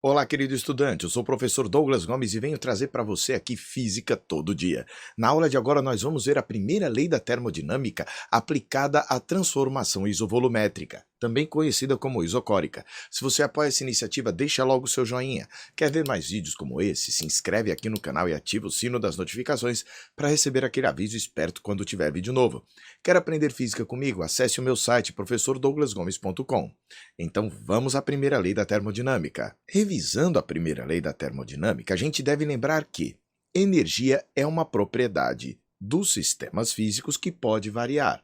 Olá, querido estudante. Eu sou o professor Douglas Gomes e venho trazer para você aqui Física todo dia. Na aula de agora, nós vamos ver a primeira lei da termodinâmica aplicada à transformação isovolumétrica, também conhecida como isocórica. Se você apoia essa iniciativa, deixa logo o seu joinha. Quer ver mais vídeos como esse? Se inscreve aqui no canal e ativa o sino das notificações para receber aquele aviso esperto quando tiver vídeo novo. Quer aprender física comigo? Acesse o meu site professordouglasgomes.com. Então vamos à primeira lei da termodinâmica. Revisando a primeira lei da termodinâmica, a gente deve lembrar que energia é uma propriedade dos sistemas físicos que pode variar.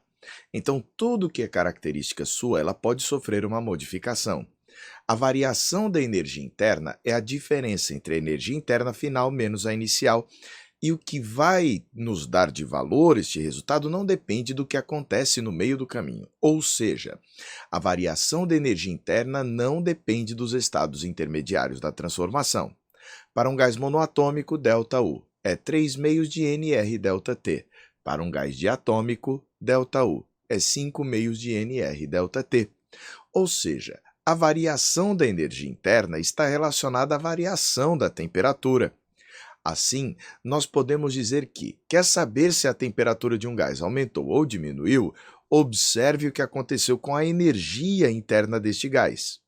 Então, tudo que é característica sua, ela pode sofrer uma modificação. A variação da energia interna é a diferença entre a energia interna final menos a inicial, e o que vai nos dar de valor este resultado não depende do que acontece no meio do caminho. Ou seja, a variação da energia interna não depende dos estados intermediários da transformação. Para um gás monoatômico, ΔU é 3 meios de NR ΔT. Para um gás diatômico, ΔU é 5 meios de NR ΔT. Ou seja, a variação da energia interna está relacionada à variação da temperatura. Assim, nós podemos dizer que, quer saber se a temperatura de um gás aumentou ou diminuiu, observe o que aconteceu com a energia interna deste gás.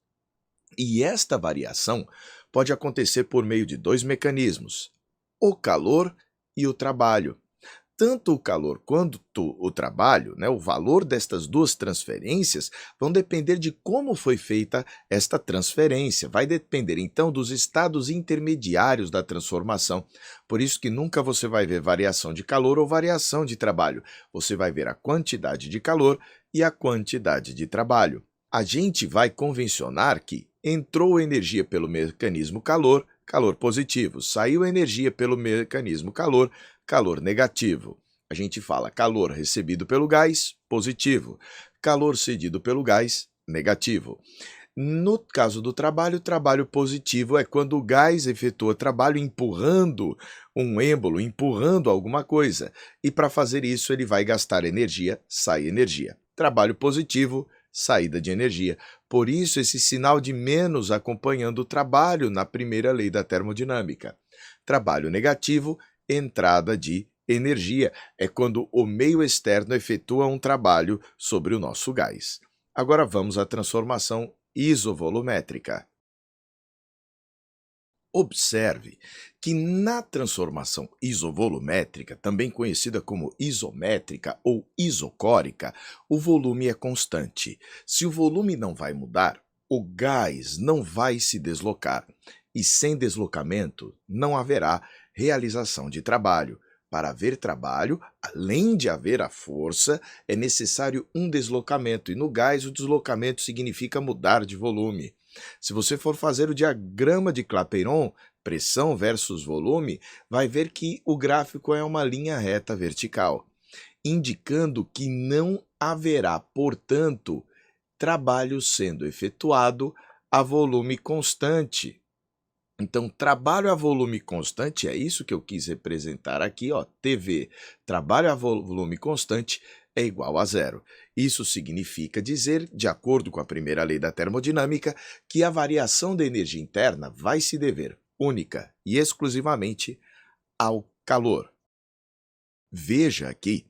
E esta variação pode acontecer por meio de dois mecanismos: o calor e o trabalho. Tanto o calor quanto o trabalho, o valor destas duas transferências vão depender de como foi feita esta transferência. Vai depender, então, dos estados intermediários da transformação. Por isso que nunca você vai ver variação de calor ou variação de trabalho. Você vai ver a quantidade de calor e a quantidade de trabalho. A gente vai convencionar que entrou energia pelo mecanismo calor, calor positivo. Saiu energia pelo mecanismo calor, calor negativo. A gente fala calor recebido pelo gás, positivo. Calor cedido pelo gás, negativo. No caso do trabalho, trabalho positivo é quando o gás efetua trabalho empurrando um êmbolo, empurrando alguma coisa. E para fazer isso, ele vai gastar energia, sai energia. Trabalho positivo, saída de energia. Por isso, esse sinal de menos acompanhando o trabalho na primeira lei da termodinâmica. Trabalho negativo, entrada de energia. É quando o meio externo efetua um trabalho sobre o nosso gás. Agora vamos à transformação isovolumétrica. Observe que na transformação isovolumétrica, também conhecida como isométrica ou isocórica, o volume é constante. Se o volume não vai mudar, o gás não vai se deslocar, e sem deslocamento não haverá realização de trabalho. Para haver trabalho, além de haver a força, é necessário um deslocamento, e no gás o deslocamento significa mudar de volume. Se você for fazer o diagrama de Clapeyron, pressão versus volume, vai ver que o gráfico é uma linha reta vertical, indicando que não haverá, portanto, trabalho sendo efetuado a volume constante. Então, trabalho a volume constante, é isso que eu quis representar aqui, ó, TV, trabalho a volume constante é igual a zero. Isso significa dizer, de acordo com a primeira lei da termodinâmica, que a variação da energia interna vai se dever única e exclusivamente ao calor. Veja aqui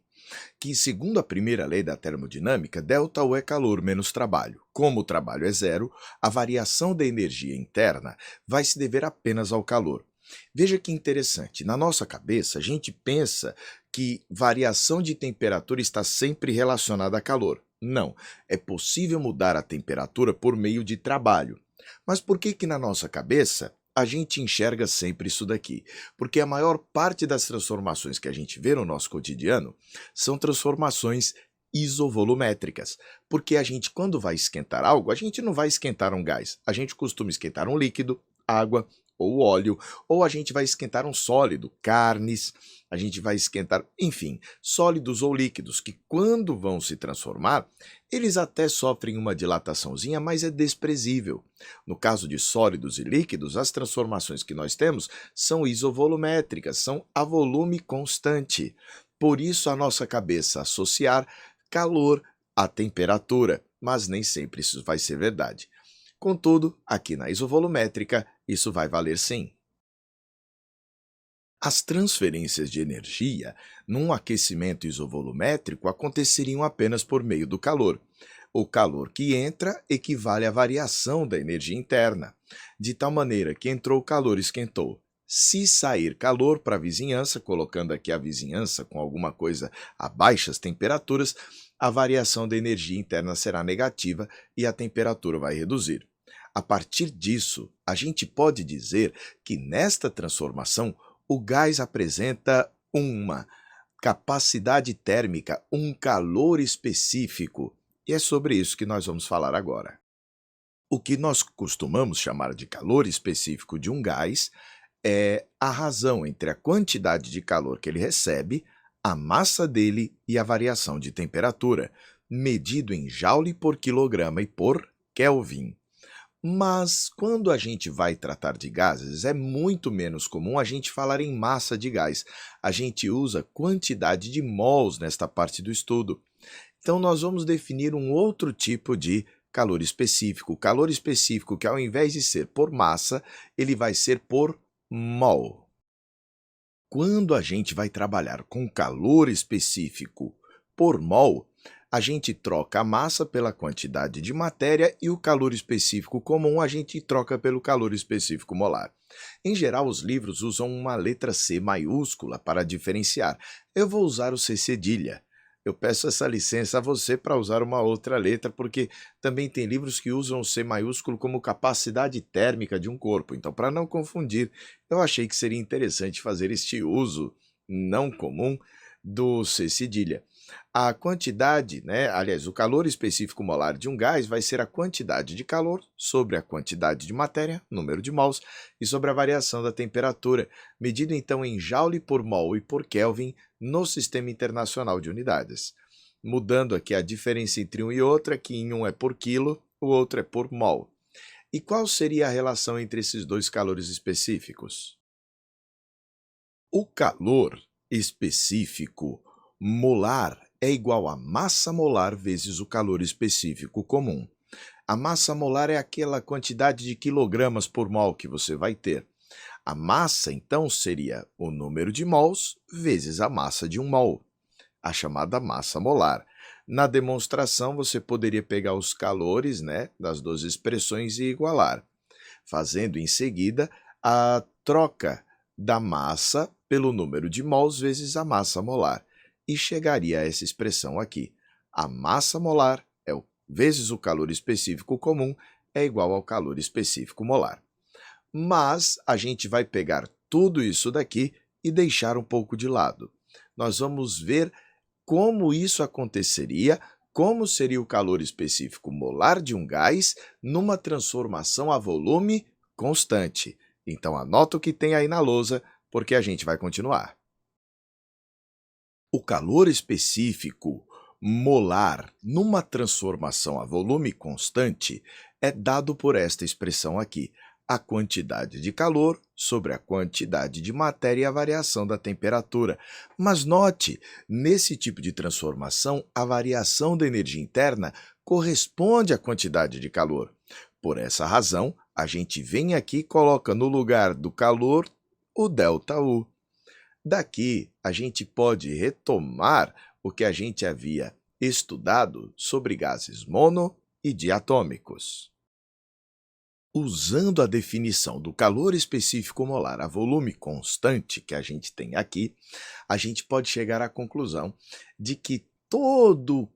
que, segundo a primeira lei da termodinâmica, ΔU é calor menos trabalho. Como o trabalho é zero, a variação da energia interna vai se dever apenas ao calor. Veja que interessante, na nossa cabeça a gente pensa que variação de temperatura está sempre relacionada a calor. Não, é possível mudar a temperatura por meio de trabalho. Mas por que na nossa cabeça a gente enxerga sempre isso daqui? Porque a maior parte das transformações que a gente vê no nosso cotidiano são transformações isovolumétricas, porque a gente, quando vai esquentar algo, a gente não vai esquentar um gás, a gente costuma esquentar um líquido, água ou óleo, ou a gente vai esquentar um sólido, carnes, a gente vai esquentar, enfim, sólidos ou líquidos, que quando vão se transformar, eles até sofrem uma dilataçãozinha, mas é desprezível. No caso de sólidos e líquidos, as transformações que nós temos são isovolumétricas, são a volume constante. Por isso a nossa cabeça associar calor à temperatura, mas nem sempre isso vai ser verdade. Contudo, aqui na isovolumétrica Isso vai valer sim. As transferências de energia num aquecimento isovolumétrico aconteceriam apenas por meio do calor. O calor que entra equivale à variação da energia interna, de tal maneira que entrou calor, esquentou. Se sair calor para a vizinhança, colocando aqui a vizinhança com alguma coisa a baixas temperaturas, a variação da energia interna será negativa e a temperatura vai reduzir. A partir disso, a gente pode dizer que nesta transformação o gás apresenta uma capacidade térmica, um calor específico. E é sobre isso que nós vamos falar agora. O que nós costumamos chamar de calor específico de um gás é a razão entre a quantidade de calor que ele recebe, a massa dele e a variação de temperatura, medido em joule por quilograma e por Kelvin. Mas quando a gente vai tratar de gases, é muito menos comum a gente falar em massa de gás. A gente usa quantidade de mols nesta parte do estudo. Então, nós vamos definir um outro tipo de calor específico. O calor específico que, ao invés de ser por massa, ele vai ser por mol. Quando a gente vai trabalhar com calor específico por mol, a gente troca a massa pela quantidade de matéria e o calor específico comum a gente troca pelo calor específico molar. Em geral, os livros usam uma letra C maiúscula para diferenciar. Eu vou usar o C cedilha. Eu peço essa licença a você para usar uma outra letra, porque também tem livros que usam o C maiúsculo como capacidade térmica de um corpo. Então, para não confundir, eu achei que seria interessante fazer este uso não comum do C cedilha. A quantidade, aliás, o calor específico molar de um gás vai ser a quantidade de calor sobre a quantidade de matéria, número de mols, e sobre a variação da temperatura, medido então em joule por mol e por Kelvin no Sistema Internacional de Unidades. Mudando aqui a diferença entre um e outro, é que em um é por quilo, o outro é por mol. E qual seria a relação entre esses dois calores específicos? O calor específico molar é igual a massa molar vezes o calor específico comum. A massa molar é aquela quantidade de quilogramas por mol que você vai ter. A massa, então, seria o número de mols vezes a massa de um mol, a chamada massa molar. Na demonstração, você poderia pegar os calores, das duas expressões e igualar, fazendo em seguida a troca da massa pelo número de mols vezes a massa molar. E chegaria a essa expressão aqui. A massa molar vezes o calor específico comum é igual ao calor específico molar. Mas a gente vai pegar tudo isso daqui e deixar um pouco de lado. Nós vamos ver como isso aconteceria, como seria o calor específico molar de um gás numa transformação a volume constante. Então anota o que tem aí na lousa, porque a gente vai continuar. O calor específico molar numa transformação a volume constante é dado por esta expressão aqui, a quantidade de calor sobre a quantidade de matéria e a variação da temperatura. Mas note, nesse tipo de transformação, a variação da energia interna corresponde à quantidade de calor. Por essa razão, a gente vem aqui e coloca no lugar do calor o ΔU. Daqui, a gente pode retomar o que a gente havia estudado sobre gases mono e diatômicos. Usando a definição do calor específico molar a volume constante que a gente tem aqui, a gente pode chegar à conclusão de que todo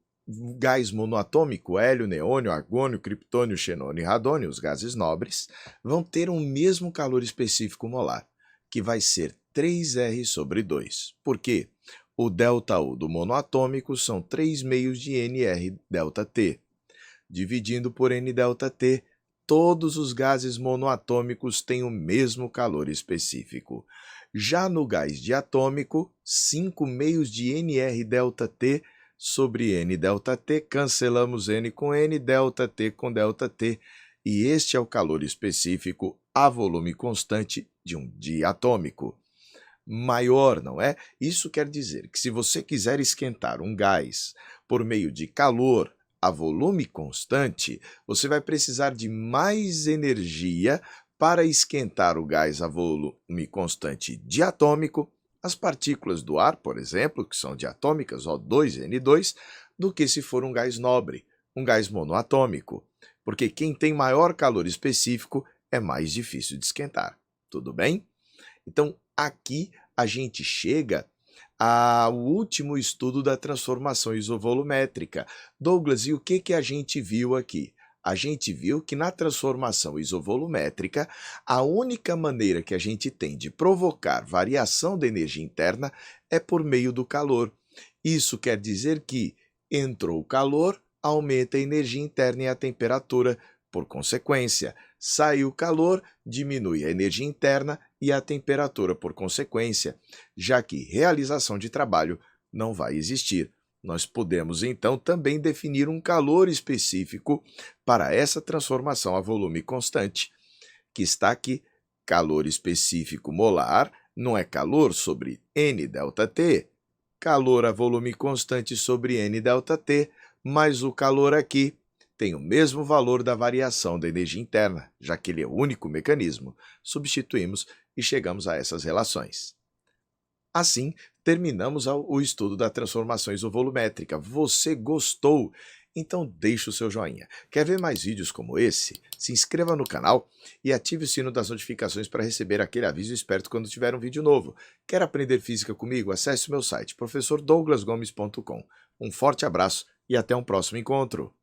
gás monoatômico, hélio, neônio, argônio, criptônio, xenônio e radônio, os gases nobres, vão ter um mesmo calor específico molar, que vai ser 3R sobre 2. Por quê? O ΔU do monoatômico são 3 meios de NR∆T. Dividindo por N∆T, todos os gases monoatômicos têm o mesmo calor específico. Já no gás diatômico, 5 meios de NR∆T sobre N∆T, cancelamos N com N, ΔT com ΔT, e este é o calor específico a volume constante de um diatômico. Maior, não é? Isso quer dizer que se você quiser esquentar um gás por meio de calor a volume constante, você vai precisar de mais energia para esquentar o gás a volume constante diatômico, as partículas do ar, por exemplo, que são diatômicas, O2 e N2, do que se for um gás nobre, um gás monoatômico, porque quem tem maior calor específico é mais difícil de esquentar. Tudo bem? Então, aqui a gente chega ao último estudo da transformação isovolumétrica. Douglas, e o que a gente viu aqui? A gente viu que na transformação isovolumétrica, a única maneira que a gente tem de provocar variação da energia interna é por meio do calor. Isso quer dizer que entrou o calor, aumenta a energia interna e a temperatura. Por consequência, sai o calor, diminui a energia interna e a temperatura por consequência, já que realização de trabalho não vai existir. Nós podemos, então, também definir um calor específico para essa transformação a volume constante, que está aqui. Calor específico molar não é calor sobre N ΔT, calor a volume constante sobre N ΔT, mas o calor aqui tem o mesmo valor da variação da energia interna, já que ele é o único mecanismo. Substituímos e chegamos a essas relações. Assim, terminamos o estudo da transformação isovolumétrica. Você gostou? Então deixe o seu joinha. Quer ver mais vídeos como esse? Se inscreva no canal e ative o sino das notificações para receber aquele aviso esperto quando tiver um vídeo novo. Quer aprender física comigo? Acesse o meu site, professordouglasgomes.com. Um forte abraço e até um próximo encontro.